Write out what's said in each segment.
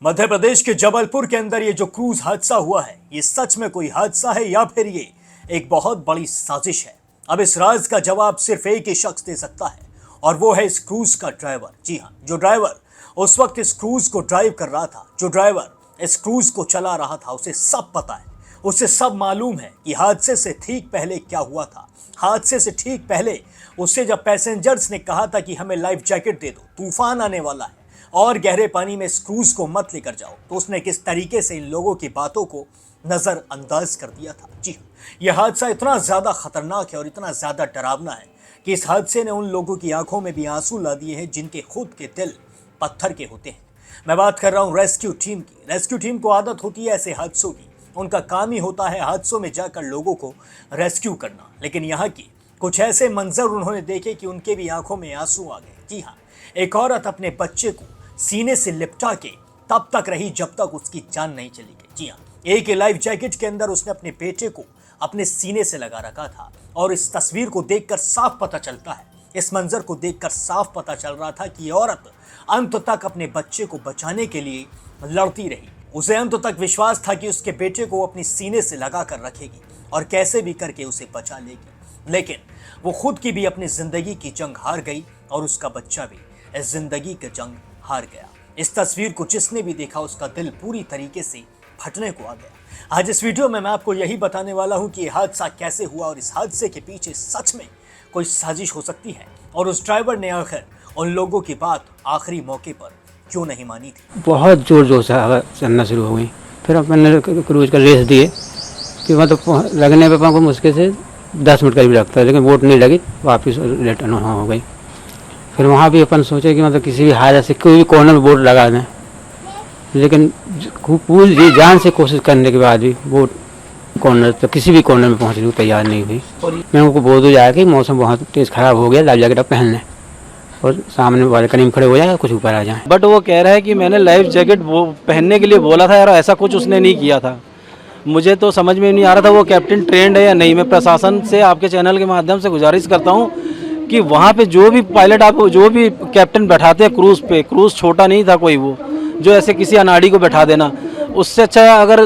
मध्य प्रदेश के जबलपुर के अंदर ये जो क्रूज हादसा हुआ है, ये सच में कोई हादसा है या फिर ये एक बहुत बड़ी साजिश है। अब इस राज का जवाब सिर्फ एक ही शख्स दे सकता है और वो है इस क्रूज का ड्राइवर। जी हाँ, जो ड्राइवर उस वक्त इस क्रूज को ड्राइव कर रहा था, जो ड्राइवर इस क्रूज को चला रहा था, उसे सब पता है, उसे सब मालूम है कि हादसे से ठीक पहले क्या हुआ था। हादसे से ठीक पहले उससे जब पैसेंजर्स ने कहा था कि हमें लाइफ जैकेट दे दो, तूफान आने वाला है और गहरे पानी में इस क्रूज को मत लेकर जाओ, तो उसने किस तरीके से इन लोगों की बातों को नजरअंदाज कर दिया था। जी, यह हादसा इतना ज्यादा खतरनाक है और इतना ज्यादा डरावना है कि इस हादसे ने उन लोगों की आंखों में भी आंसू ला दिए हैं जिनके खुद के दिल पत्थर के होते हैं। मैं बात कर रहा हूं रेस्क्यू टीम की। रेस्क्यू टीम को आदत होती है ऐसे हादसों की, उनका काम ही होता है हादसों में जाकर लोगों को रेस्क्यू करना। लेकिन यहाँ की कुछ ऐसे मंजर उन्होंने देखे कि उनके भी आंखों में आंसू आ गए। जी हाँ, एक औरत अपने बच्चे को सीने से लिपटा के तब तक रही जब तक उसकी जान नहीं चली गई। जी हाँ, एक लाइफ जैकेट के अंदर उसने अपने बेटे को अपने सीने से लगा रखा था और इस तस्वीर को देखकर साफ पता चलता है, इस मंजर को देखकर साफ पता चल रहा था कि औरत अंत तक अपने बच्चे को बचाने के लिए लड़ती रही। उसे अंत तक विश्वास था कि उसके बेटे को अपनी सीने से लगा कर रखेगी और कैसे भी करके उसे बचा लेगी। लेकिन वो खुद की भी अपनी जिंदगी की जंग हार गई और उसका बच्चा भी इस जिंदगी की जंग हार गया। इस तस्वीर को जिसने भी देखा उसका दिल पूरी तरीके से फटने को आ गया। आज इस वीडियो में मैं आपको यही बताने वाला हूं कि यह हादसा कैसे हुआ और इस हादसे के पीछे सच में कोई साजिश हो सकती है और उस ड्राइवर ने आखिर उन लोगों की बात आखिरी मौके पर क्यों नहीं मानी थी। बहुत जोर जोर से हवा चलना शुरू हो गई। फिर मैंने क्रूज का रेस दिए कि मतलब लगने पे को मुश्किल से 10 मिनट करीब लगता है, लेकिन बोट नहीं लगी, वापस रिटर्न हो गई। फिर वहाँ भी अपन सोचे कि मतलब किसी भी हालत से कोई भी कॉर्नर में बोट लगा दें, लेकिन पूरी जी जान से कोशिश करने के बाद भी बोट कॉर्नर तो किसी भी कॉर्नर में पहुँचने को तैयार नहीं हुई। मैं उनको बोल दूँ जाए कि मौसम बहुत तेज़ ख़राब हो गया, लाइफ जैकेट पहन लें और सामने वाले करीब खड़े हो जाए, कुछ ऊपर आ जाए। बट वो कह रहा है कि मैंने लाइफ जैकेट वो पहनने के लिए बोला था यार, ऐसा कुछ उसने नहीं किया था। मुझे तो समझ में नहीं आ रहा था वो कैप्टन ट्रेंड है या नहीं। मैं प्रशासन से आपके चैनल के माध्यम से गुजारिश करता हूँ कि वहाँ पे जो भी पायलट आप जो भी कैप्टन बैठाते हैं क्रूज़ पे, क्रूज़ छोटा नहीं था कोई, वो जो ऐसे किसी अनाड़ी को बैठा देना, उससे अच्छा अगर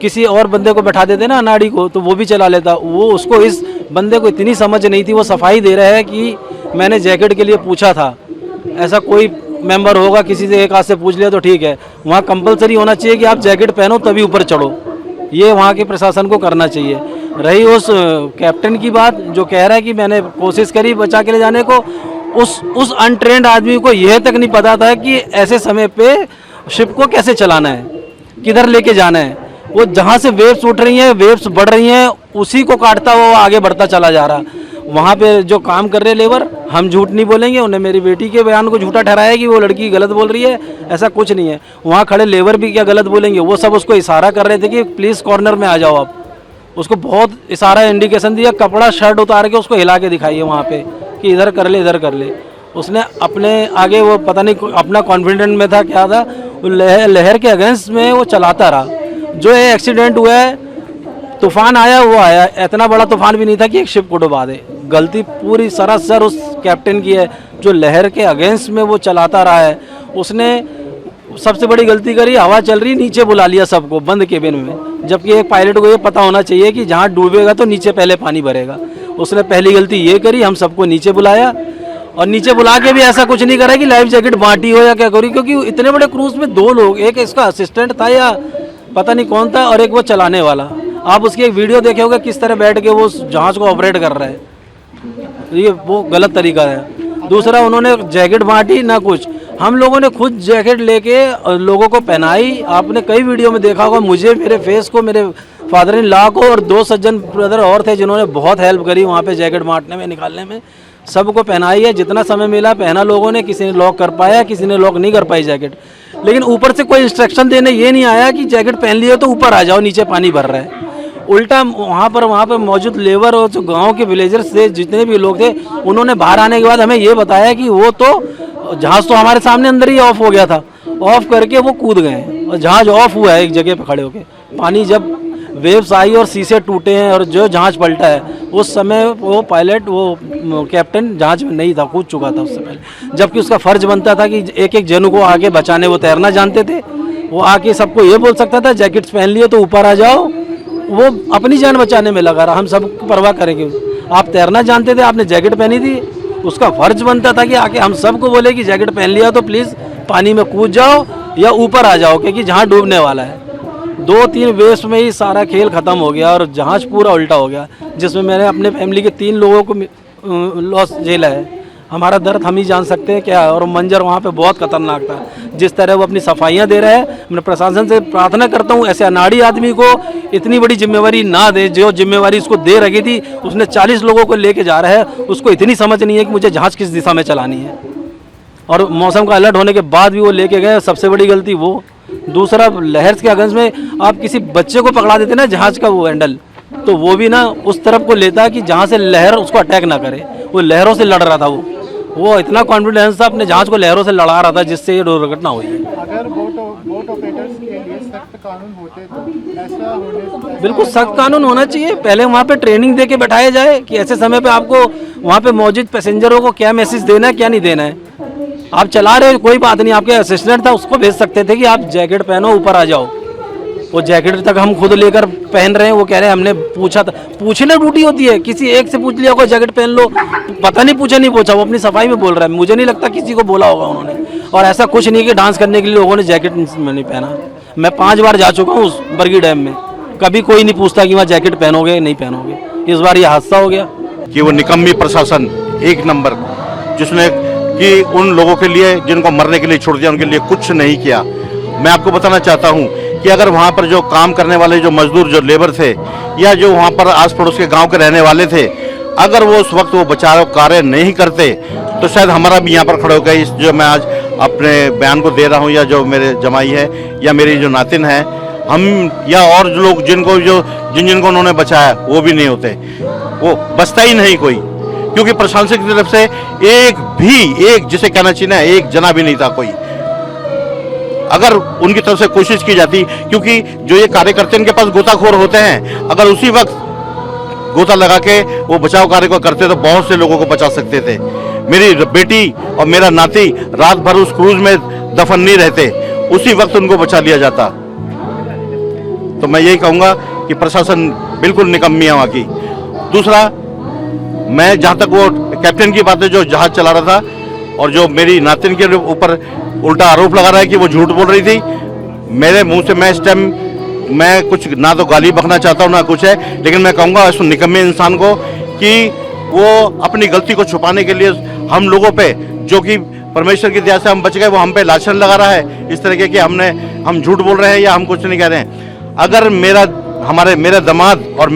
किसी और बंदे को बैठा देते ना अनाड़ी को, तो वो भी चला लेता। वो उसको इस बंदे को इतनी समझ नहीं थी। वो सफाई दे रहा है कि मैंने जैकेट के लिए पूछा था। ऐसा कोई मेंबर होगा किसी से एक हाथ से पूछ लिया तो ठीक है, वहाँ कंपलसरी होना चाहिए कि आप जैकेट पहनो तभी ऊपर चढ़ो। ये वहाँ के प्रशासन को करना चाहिए। रही उस कैप्टन की बात जो कह रहा है कि मैंने कोशिश करी बचा के ले जाने को, उस अनट्रेंड आदमी को यह तक नहीं पता था कि ऐसे समय पे शिप को कैसे चलाना है, किधर लेके जाना है। वो जहाँ से वेव्स उठ रही हैं, वेव्स बढ़ रही हैं, उसी को काटता हुआ वो आगे बढ़ता चला जा रहा। वहाँ पे जो काम कर रहे लेबर, हम झूठ नहीं बोलेंगे, उन्हें मेरी बेटी के बयान को झूठा ठहराया कि वो लड़की गलत बोल रही है, ऐसा कुछ नहीं है। वहाँ खड़े लेबर भी क्या गलत बोलेंगे, वो सब उसको इशारा कर रहे थे कि प्लीज़ कॉर्नर में आ जाओ आप। उसको बहुत इशारा इंडिकेशन दिया, कपड़ा शर्ट उतार के उसको हिला के दिखाइए वहाँ पे कि इधर कर ले इधर कर ले। उसने अपने आगे वो पता नहीं अपना कॉन्फिडेंट में था क्या था, लहर के अगेंस्ट में वो चलाता रहा। जो ये एक्सीडेंट हुआ है, तूफान आया वो आया, इतना बड़ा तूफान भी नहीं था कि एक शिप को डुबा दे। गलती पूरी सरासर उस कैप्टन की है जो लहर के अगेंस्ट में वो चलाता रहा है। उसने सबसे बड़ी गलती करी, हवा चल रही नीचे बुला लिया सबको बंद केबिन में, जबकि एक पायलट को ये पता होना चाहिए कि जहाँ डूबेगा तो नीचे पहले पानी भरेगा। उसने पहली गलती ये करी, हम सबको नीचे बुलाया और नीचे बुला के भी ऐसा कुछ नहीं करा कि लाइफ जैकेट बांटी हो या क्या करी, क्योंकि इतने बड़े क्रूज में 2 लोग, एक इसका असिस्टेंट था या पता नहीं कौन था और एक वो चलाने वाला। आप उसकी एक वीडियो देखे होगा किस तरह बैठ के वो जहाज को ऑपरेट कर रहा है। ये वो गलत तरीका है। दूसरा, उन्होंने जैकेट बांटी ना कुछ, हम लोगों ने खुद जैकेट लेके लोगों को पहनाई। आपने कई वीडियो में देखा होगा, मुझे, मेरे फेस को, मेरे फादर इन लॉ को और 2 सज्जन ब्रदर और थे जिन्होंने बहुत हेल्प करी वहाँ पे जैकेट बांटने में, निकालने में। सबको पहनाई है, जितना समय मिला पहना लोगों ने। किसी ने लॉक कर पाया, किसी ने लॉक नहीं कर पाई जैकेट। लेकिन ऊपर से कोई इंस्ट्रक्शन देने ये नहीं आया कि जैकेट पहन लियो तो ऊपर आ जाओ, नीचे पानी भर रहा है। उल्टा वहाँ पर मौजूद लेबर और जो गांव के विलेजर्स थे, जितने भी लोग थे, उन्होंने बाहर आने के बाद हमें ये बताया कि वो तो जहाज़ तो हमारे सामने अंदर ही ऑफ हो गया था, ऑफ करके वो कूद गए और जहाज़ ऑफ हुआ है एक जगह पर खड़े होके। पानी जब वेव्स आई और शीशे टूटे हैं और जो जहाज पलटा है, उस समय वो पायलट, वो कैप्टन जहाज में नहीं था, कूद चुका था उससे पहले। जबकि उसका फ़र्ज बनता था कि एक एक जन को आगे बचाने, वो तैरना जानते थे। वो आके सबको ये बोल सकता था जैकेट्स पहन लिए तो ऊपर आ जाओ, वो अपनी जान बचाने में लगा रहा, हम सब परवाह करेंगे। आप तैरना जानते थे, आपने जैकेट पहनी थी, उसका फर्ज बनता था कि आके हम सबको बोले कि जैकेट पहन लिया तो प्लीज़ पानी में कूद जाओ या ऊपर आ जाओ, क्योंकि जहाँ डूबने वाला है। 2-3 वेस्ट में ही सारा खेल ख़त्म हो गया और जहाज पूरा उल्टा हो गया, जिसमें मैंने अपने फैमिली के 3 लोगों को लॉस झेला है। हमारा दर्द हम ही जान सकते हैं क्या है। और मंजर वहाँ पे बहुत खतरनाक था, जिस तरह वो अपनी सफाइयाँ दे रहे हैं। मैं प्रशासन से प्रार्थना करता हूँ ऐसे अनाड़ी आदमी को इतनी बड़ी जिम्मेवारी ना दे। जो जिम्मेवारी उसको दे रखी थी, उसने 40 लोगों को लेके जा रहा है, उसको इतनी समझ नहीं है कि मुझे जहाज़ किस दिशा में चलानी है। और मौसम का अलर्ट होने के बाद भी वो लेके गए, सबसे बड़ी गलती वो। दूसरा, लहर के अगेंस्ट में आप किसी बच्चे को पकड़ा देते ना जहाज़ का वो हैंडल, तो वो भी ना उस तरफ को लेता कि जहाँ से लहर उसको अटैक ना करे। वो लहरों से लड़ रहा था, वो इतना कॉन्फिडेंस था, अपने जहाज़ को लहरों से लड़ा रहा था, जिससे ये दुर्घटना हुई है। अगर बोट ऑपरेटर्स के लिए सख्त कानून होते तो ऐसा होने बिल्कुल सख्त कानून होना चाहिए। पहले वहाँ पे ट्रेनिंग दे के बैठाया जाए कि ऐसे समय पे आपको वहाँ पे मौजूद पैसेंजरों को क्या मैसेज देना है, क्या नहीं देना है। आप चला रहे हो कोई बात नहीं, आपके असिस्टेंट था उसको भेज सकते थे कि आप जैकेट पहनो, ऊपर आ जाओ। वो जैकेट तक हम खुद लेकर पहन रहे हैं। वो कह रहे हैं हमने पूछा था, पूछना ड्यूटी होती है। किसी एक से पूछ लिया कोई जैकेट पहन लो, पता नहीं पूछा नहीं पूछा, वो अपनी सफाई में बोल रहा है। मुझे नहीं लगता किसी को बोला होगा उन्होंने। और ऐसा कुछ नहीं कि डांस करने के लिए लोगों ने जैकेट नहीं पहना। मैं 5 बार जा चुका हूँ उस बरगी डैम में, कभी कोई नहीं पूछता कि वहाँ जैकेट पहनोगे नहीं पहनोगे। इस बार ये हादसा हो गया कि वो निकम्मी प्रशासन एक नंबर, जिसने कि उन लोगों के लिए जिनको मरने के लिए छोड़ दिया, उनके लिए कुछ नहीं किया। मैं आपको बताना चाहता हूं कि अगर वहां पर जो काम करने वाले जो मजदूर, जो लेबर थे, या जो वहां पर आस पड़ोस के गांव के रहने वाले थे, अगर वो उस वक्त वो बचाव कार्य नहीं करते तो शायद हमारा भी यहाँ पर खड़े हो गए। इस जो मैं आज अपने बयान को दे रहा हूँ, या जो मेरे जमाई है या मेरी जो नातिन है, हम या और जो लोग जिनको उन्होंने बचाया, वो भी नहीं होते, वो बचता ही नहीं कोई। क्योंकि प्रशासन की तरफ से एक जिसे कहना चाहिए ना, एक जना भी नहीं था कोई। अगर उनकी तरफ से कोशिश की जाती, क्योंकि जो ये कार्य करते हैं उनके पास गोताखोर होते हैं, अगर उसी वक्त गोता लगा के वो बचाव कार्य को करते तो बहुत से लोगों को बचा सकते थे। मेरी बेटी और मेरा नाती रात भर उस क्रूज में दफन नहीं रहते, उसी वक्त उनको बचा लिया जाता। तो मैं यही कहूँगा कि प्रशासन बिल्कुल निकम्मी है वहाँ की। दूसरा, मैं जहाँ तक वो कैप्टन की बात है जो जहाज चला रहा था, और जो मेरी नातिन के ऊपर उल्टा आरोप लगा रहा है कि वो झूठ बोल रही थी, मेरे मुंह से मैं इस टाइम मैं कुछ ना तो गाली बकना चाहता हूँ ना कुछ है, लेकिन मैं कहूँगा उस निकम्मे इंसान को कि वो अपनी गलती को छुपाने के लिए हम लोगों पे, जो कि परमेश्वर की दया से हम बच गए, वो हम पे लाछन लगा रहा है इस तरीके के। हम झूठ बोल रहे हैं या हम कुछ नहीं कह रहे हैं। अगर मेरे दामाद और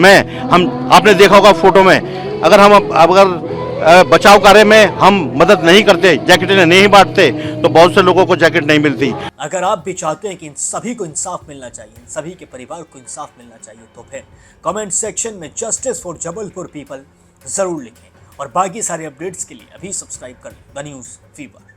हम आपने देखा होगा फोटो में, अगर बचाव कार्य में हम मदद नहीं करते, जैकेटें नहीं बांटते, तो बहुत से लोगों को जैकेट नहीं मिलती। अगर आप भी चाहते हैं कि इन सभी को इंसाफ मिलना चाहिए, इन सभी के परिवार को इंसाफ मिलना चाहिए, तो फिर कमेंट सेक्शन में जस्टिस फॉर जबलपुर पीपल जरूर लिखें। और बाकी सारे अपडेट्स के लिए अभी सब्सक्राइब कर लें द न्यूज़ फीवर।